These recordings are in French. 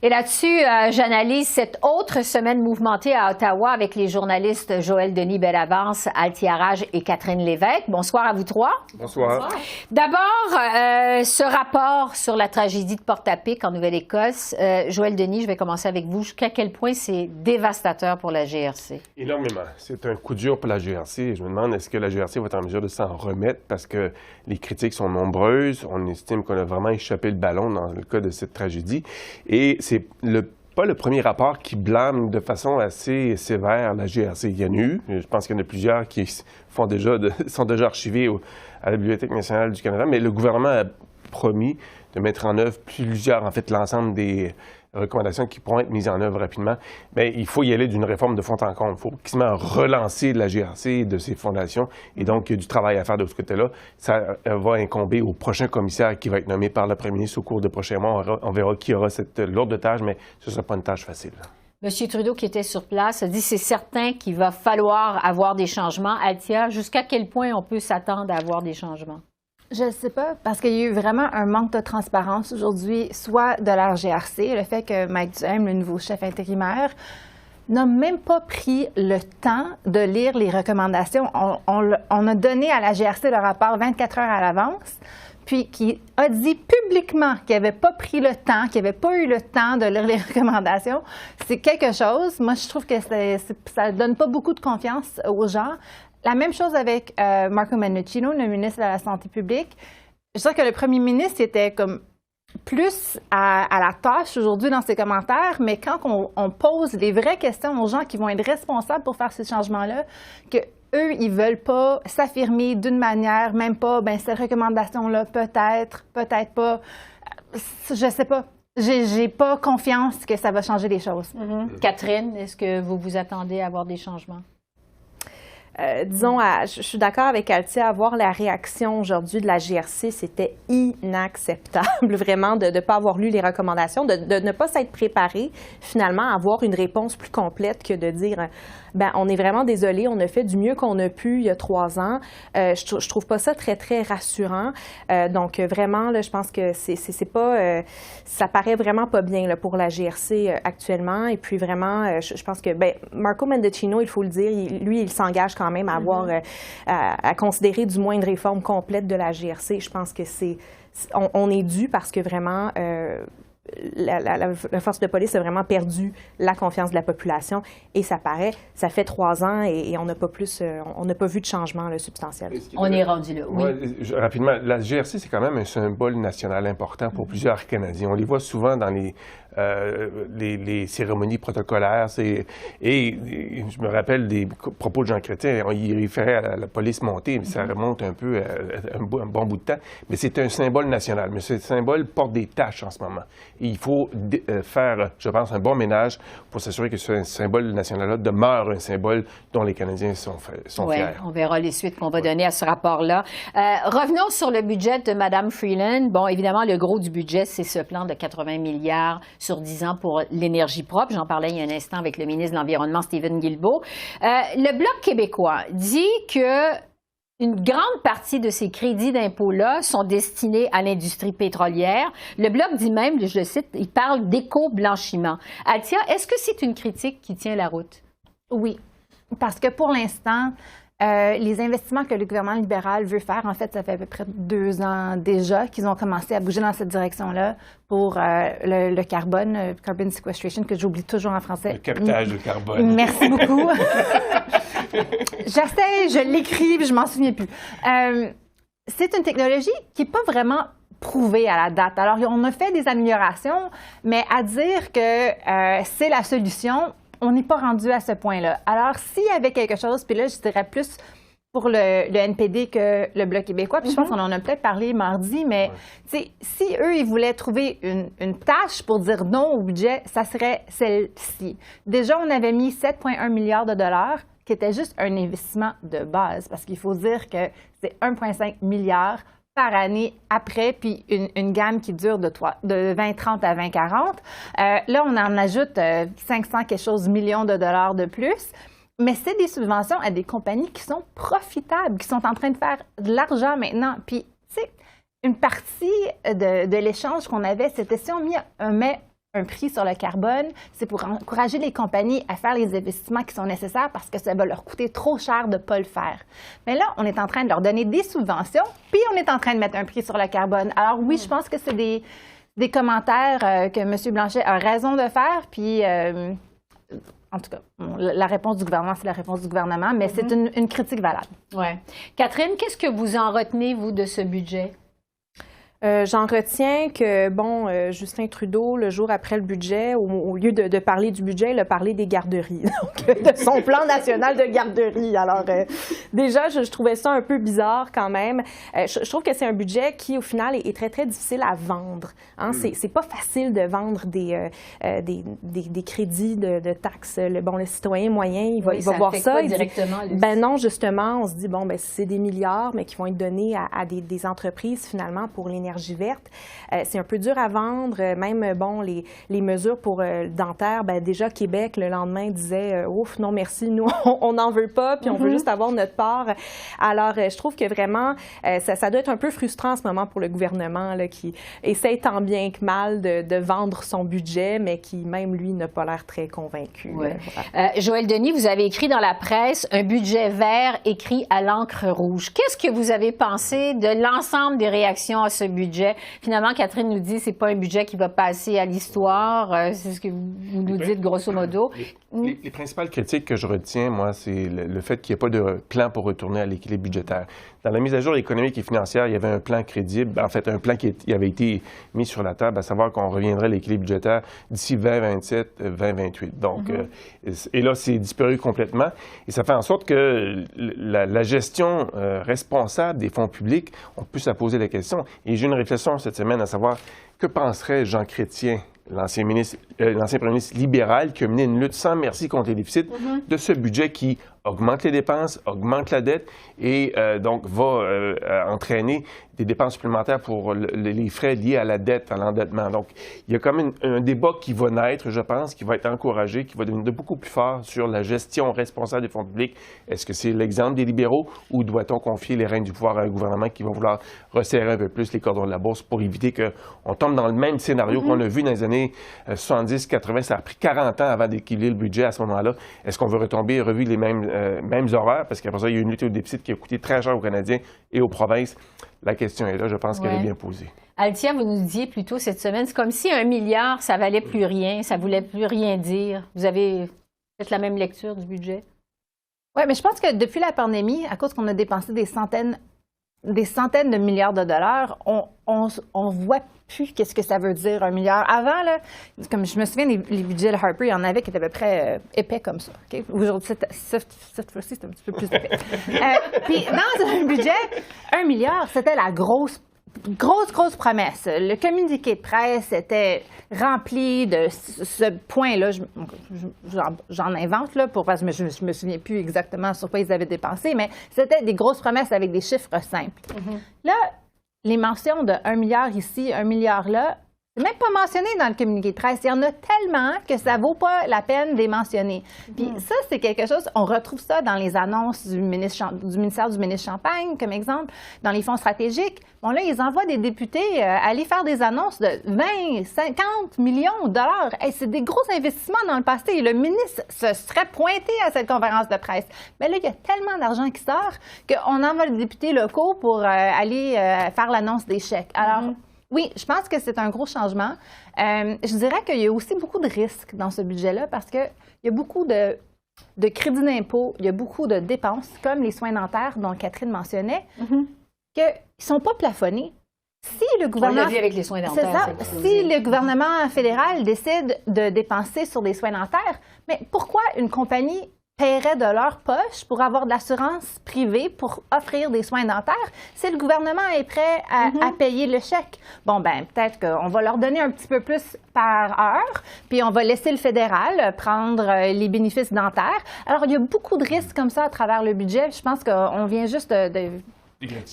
Et là-dessus, j'analyse cette autre semaine mouvementée à Ottawa avec les journalistes Joël Denis Bellavance, Althia Raj et Catherine Lévesque. Bonsoir à vous trois. Bonsoir. D'abord, ce rapport sur la tragédie de Portapique en Nouvelle-Écosse. Joël Denis, je vais commencer avec vous. Jusqu'à quel point c'est dévastateur pour la GRC? Énormément. C'est un coup dur pour la GRC. Je me demande, est-ce que la GRC va être en mesure de s'en remettre parce que les critiques sont nombreuses. On estime qu'on a vraiment échappé le ballon dans le cas de cette tragédie. Et c'est pas le premier rapport qui blâme de façon assez sévère la GRC. Il y en a eu. Je pense qu'il y en a plusieurs qui sont déjà archivés à la Bibliothèque nationale du Canada, mais le gouvernement a promis de mettre en œuvre l'ensemble des recommandations qui pourront être mises en œuvre rapidement. Mais il faut y aller d'une réforme de fond en comble. Il faut quasiment relancer la GRC de ses fondations. Et donc, il y a du travail à faire de ce côté-là. Ça va incomber au prochain commissaire qui va être nommé par le premier ministre au cours des prochains mois. On verra qui aura cette lourde tâche, mais ce ne sera pas une tâche facile. M. Trudeau, qui était sur place, a dit que c'est certain qu'il va falloir avoir des changements. Althia, jusqu'à quel point on peut s'attendre à avoir des changements? Je ne sais pas, parce qu'il y a eu vraiment un manque de transparence aujourd'hui, soit de la GRC, le fait que Mike Duhem, le nouveau chef intérimaire, n'a même pas pris le temps de lire les recommandations. On a donné à la GRC le rapport 24 heures à l'avance, puis qui a dit publiquement qu'il n'avait pas pris le temps, qu'il n'avait pas eu le temps de lire les recommandations. C'est quelque chose. Moi, je trouve que ça ne donne pas beaucoup de confiance aux gens. La même chose avec Marco Mendicino, le ministre de la Santé publique. Je dirais que le premier ministre était comme plus à la tâche aujourd'hui dans ses commentaires, mais quand on pose les vraies questions aux gens qui vont être responsables pour faire ces changements-là, qu'eux, ils ne veulent pas s'affirmer d'une manière, même pas, cette recommandation-là, peut-être pas. Je sais pas. J'ai pas confiance que ça va changer les choses. Catherine, est-ce que vous vous attendez à avoir des changements? Je suis d'accord avec Althia, avoir la réaction aujourd'hui de la GRC, c'était inacceptable, vraiment, de ne pas avoir lu les recommandations, de ne pas s'être préparé, finalement, à avoir une réponse plus complète que de dire on est vraiment désolé, on a fait du mieux qu'on a pu il y a 3 ans. Je trouve pas ça très, très rassurant. Donc, vraiment, là, je pense que c'est pas... ça paraît vraiment pas bien là, pour la GRC actuellement. Et puis, vraiment, je pense que Marco Mendicino, il faut le dire, lui, il s'engage quand même à avoir, à considérer du moins une réforme complète de la GRC. Je pense que on est dû parce que vraiment, la force de police a vraiment perdu la confiance de la population et ça paraît, ça fait 3 ans et on n'a pas vu de changement substantiel. On est rendu là, oui. Rapidement, la GRC, c'est quand même un symbole national important pour plusieurs Canadiens. On les voit souvent dans les cérémonies protocolaires. Et je me rappelle des propos de Jean Chrétien, il référait à la police montée, mais ça remonte un peu à un bon bout de temps. Mais c'est un symbole national. Mais ce symbole porte des taches en ce moment. Et il faut faire, je pense, un bon ménage pour s'assurer que ce symbole national-là demeure un symbole dont les Canadiens sont fiers. On verra les suites qu'on va donner à ce rapport-là. Revenons sur le budget de Mme Freeland. Bon, évidemment, le gros du budget, c'est ce plan de 80 milliards sur 10 ans pour l'énergie propre. J'en parlais il y a un instant avec le ministre de l'Environnement, Stephen Guilbeault. Le Bloc québécois dit que une grande partie de ces crédits d'impôt-là sont destinés à l'industrie pétrolière. Le Bloc dit même, je le cite, il parle d'éco-blanchiment. Althia, est-ce que c'est une critique qui tient la route? Oui, parce que pour l'instant, les investissements que le gouvernement libéral veut faire, en fait, ça fait à peu près 2 ans déjà qu'ils ont commencé à bouger dans cette direction-là pour le carbone, carbon sequestration, que j'oublie toujours en français. Le captage de carbone. Merci beaucoup. J'essaie, je l'écris, puis je m'en souviens plus. C'est une technologie qui n'est pas vraiment prouvée à la date. Alors, on a fait des améliorations, mais à dire que c'est la solution, on n'est pas rendu à ce point-là. Alors, s'il y avait quelque chose, puis là, je dirais plus pour le NPD que le Bloc québécois, puis je pense qu'on en a peut-être parlé mardi, mais si eux, ils voulaient trouver une tâche pour dire non au budget, ça serait celle-ci. Déjà, on avait mis 7,1 milliards de dollars, qui était juste un investissement de base, parce qu'il faut dire que c'est 1,5 milliard par année après, puis une gamme qui dure de 2030 à 2040. Là, on en ajoute 500 quelque chose millions de dollars de plus. Mais c'est des subventions à des compagnies qui sont profitables, qui sont en train de faire de l'argent maintenant. Puis, tu sais, une partie de l'échange qu'on avait, c'était si on met un prix sur le carbone, c'est pour encourager les compagnies à faire les investissements qui sont nécessaires parce que ça va leur coûter trop cher de ne pas le faire. Mais là, on est en train de leur donner des subventions, puis on est en train de mettre un prix sur le carbone. Alors oui, je pense que c'est des commentaires que M. Blanchet a raison de faire, puis en tout cas, la réponse du gouvernement, c'est la réponse du gouvernement, mais c'est une critique valable. Ouais. Catherine, qu'est-ce que vous en retenez, vous, de ce budget? J'en retiens que, Justin Trudeau, le jour après le budget, au lieu de parler du budget, il a parlé des garderies, donc de son plan national de garderies. Alors, déjà, je trouvais ça un peu bizarre quand même. Je trouve que c'est un budget qui, au final, est très, très difficile à vendre. Hein? C'est pas facile de vendre des crédits de taxes. Le citoyen moyen, il va voir ça. Directement, non, justement, on se dit, c'est des milliards, mais qui vont être donnés à des entreprises, finalement, pour l'énergie verte. C'est un peu dur à vendre. Même, les mesures pour le dentaire, déjà, Québec, le lendemain, disait « Ouf, non, merci, nous, on n'en veut pas, puis on veut juste avoir notre part. » Alors, je trouve que vraiment, ça doit être un peu frustrant en ce moment pour le gouvernement, là, qui essaie tant bien que mal de vendre son budget, mais qui, même lui, n'a pas l'air très convaincu. Ouais. Joël Denis, vous avez écrit dans la presse un budget vert écrit à l'encre rouge. Qu'est-ce que vous avez pensé de l'ensemble des réactions à ce budget? Finalement, Catherine nous dit que ce n'est pas un budget qui va passer à l'histoire. C'est ce que vous nous dites, grosso modo. Les principales critiques que je retiens, moi, c'est le fait qu'il n'y ait pas de plan pour retourner à l'équilibre budgétaire. Dans la mise à jour économique et financière, il y avait un plan crédible, en fait, un plan qui avait été mis sur la table, à savoir qu'on reviendrait à l'équilibre budgétaire d'ici 2027, 2028. Donc, et là, c'est disparu complètement. Et ça fait en sorte que la gestion responsable des fonds publics, on peut se poser la question. Et j'ai une réflexion cette semaine à savoir, que penserait Jean Chrétien, l'ancien premier ministre libéral, qui a mené une lutte sans merci contre les déficits, de ce budget qui augmente les dépenses, augmente la dette et donc va entraîner des dépenses supplémentaires pour les frais liés à la dette, à l'endettement. Donc, il y a quand même un débat qui va naître, je pense, qui va être encouragé, qui va devenir beaucoup plus fort sur la gestion responsable des fonds publics. Est-ce que c'est l'exemple des libéraux ou doit-on confier les rênes du pouvoir à un gouvernement qui va vouloir resserrer un peu plus les cordons de la bourse pour éviter qu'on tombe dans le même scénario qu'on a vu dans les années 70-80? Ça a pris 40 ans avant d'équilibrer le budget à ce moment-là. Est-ce qu'on veut retomber et revivre les mêmes horreurs? Parce qu'après ça, il y a une lutte au déficit qui a coûté très cher aux Canadiens et aux provinces. La question est là, je pense qu'elle est bien posée. Althia, vous nous disiez plus tôt cette semaine, c'est comme si 1 milliard, ça valait plus rien, ça voulait plus rien dire. Vous avez fait la même lecture du budget? Oui, mais je pense que depuis la pandémie, à cause qu'on a dépensé des centaines de milliards de dollars, on voit plus qu'est-ce que ça veut dire 1 milliard. Avant, là, comme je me souviens, les budgets de Harper, il y en avait qui étaient à peu près épais comme ça. Okay? Aujourd'hui, cette fois-ci, c'est un petit peu plus épais. Puis dans un budget, 1 milliard, c'était la grosse promesse. Le communiqué de presse était rempli de ce point-là. J'en invente là, parce que je me souviens plus exactement sur quoi ils avaient dépensé, mais c'était des grosses promesses avec des chiffres simples. Là, les mentions de 1 milliard ici, 1 milliard là, c'est même pas mentionné dans le communiqué de presse. Il y en a tellement que ça vaut pas la peine de les mentionner. Puis ça, c'est quelque chose, on retrouve ça dans les annonces du ministère du ministre Champagne, comme exemple, dans les fonds stratégiques. Bon, là, ils envoient des députés aller faire des annonces de 20, 50 millions de dollars. Hey, c'est des gros investissements dans le passé. Et le ministre se serait pointé à cette conférence de presse. Mais là, il y a tellement d'argent qui sort qu'on envoie les députés locaux pour aller faire l'annonce des chèques. Alors, oui, je pense que c'est un gros changement. Je dirais qu'il y a aussi beaucoup de risques dans ce budget-là parce qu'il y a beaucoup de crédits d'impôt, il y a beaucoup de dépenses, comme les soins dentaires dont Catherine mentionnait, qu'ils ne sont pas plafonnés. Si le gouvernement, on l'a vu avec les soins dentaires. Si le gouvernement fédéral décide de dépenser sur des soins dentaires, mais pourquoi une compagnie paieraient de leur poche pour avoir de l'assurance privée pour offrir des soins dentaires si le gouvernement est prêt à payer le chèque? Bon, ben peut-être qu'on va leur donner un petit peu plus par heure, puis on va laisser le fédéral prendre les bénéfices dentaires. Alors, il y a beaucoup de risques comme ça à travers le budget. Je pense qu'on vient juste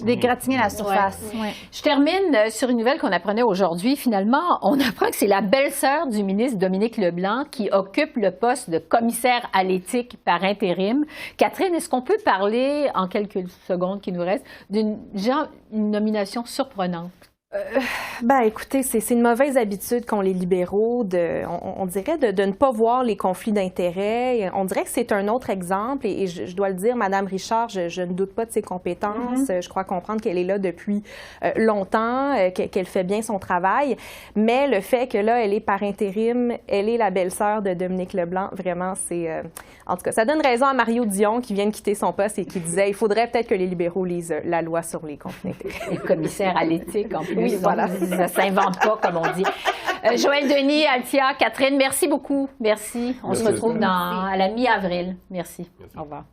d'égratigner la surface. Ouais. Je termine sur une nouvelle qu'on apprenait aujourd'hui. Finalement, on apprend que c'est la belle-sœur du ministre Dominique Leblanc qui occupe le poste de commissaire à l'éthique par intérim. Catherine, est-ce qu'on peut parler, en quelques secondes qui nous restent, d'une nomination surprenante? Ben, écoutez, c'est une mauvaise habitude qu'ont les libéraux on dirait de ne pas voir les conflits d'intérêts. On dirait que c'est un autre exemple et je dois le dire, Mme Richard, je ne doute pas de ses compétences. Je crois comprendre qu'elle est là depuis longtemps, qu'elle fait bien son travail. Mais le fait que là, elle est par intérim, elle est la belle-sœur de Dominique Leblanc, vraiment, c'est... en tout cas, ça donne raison à Mario Dion qui vient de quitter son poste et qui disait il faudrait peut-être que les libéraux lisent la loi sur les conflits d'intérêts. Le commissaire à l'éthique, en plus. Oui, voilà. Ça ne s'invente pas, comme on dit. Joëlle Denis, Althia, Catherine, merci beaucoup. Merci. On se retrouve à la mi-avril. Merci. Au revoir.